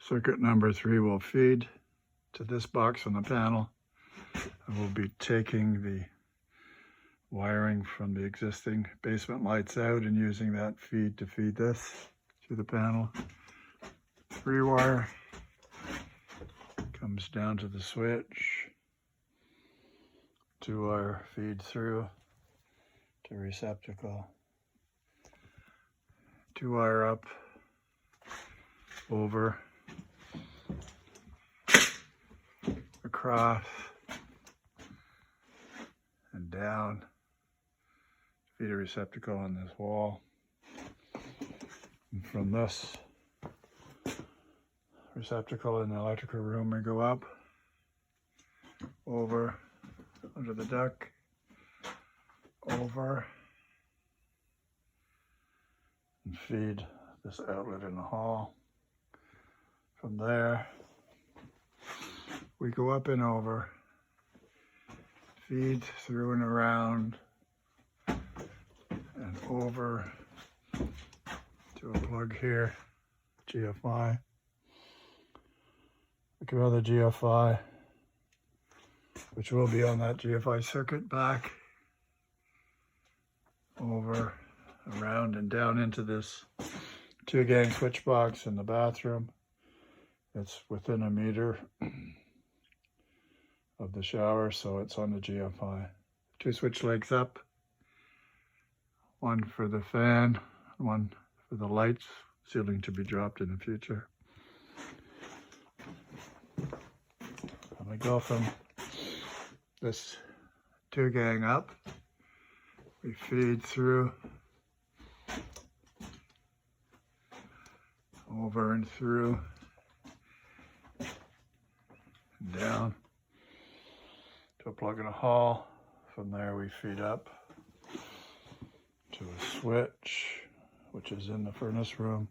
Circuit number 3 will feed to this box on the panel. I will be taking the wiring from the existing basement lights out and using that feed to feed this to the panel. 3 wire comes down to the switch. 2 wire feed through to receptacle. 2 wire up, over, across, and down. Feed a receptacle on this wall. And from this receptacle in the electrical room, we go up, over, under the duct, over, and feed this outlet in the hall. From there, we go up and over, feed through and around, and over to a plug here, GFI. We can run the GFI, which will be on that GFI circuit, back, over, around, and down into this 2-gang switch box in the bathroom. It's within a meter of the shower, so it's on the GFI. 2 switch legs up, one for the fan, one for the lights, ceiling to be dropped in the future. And we go from this 2-gang up, we feed through, over and through, and down to a plug in a hall. From there we feed up to a switch, which is in the furnace room.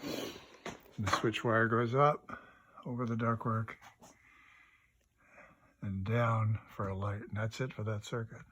And the switch wire goes up over the ductwork and down for a light. And that's it for that circuit.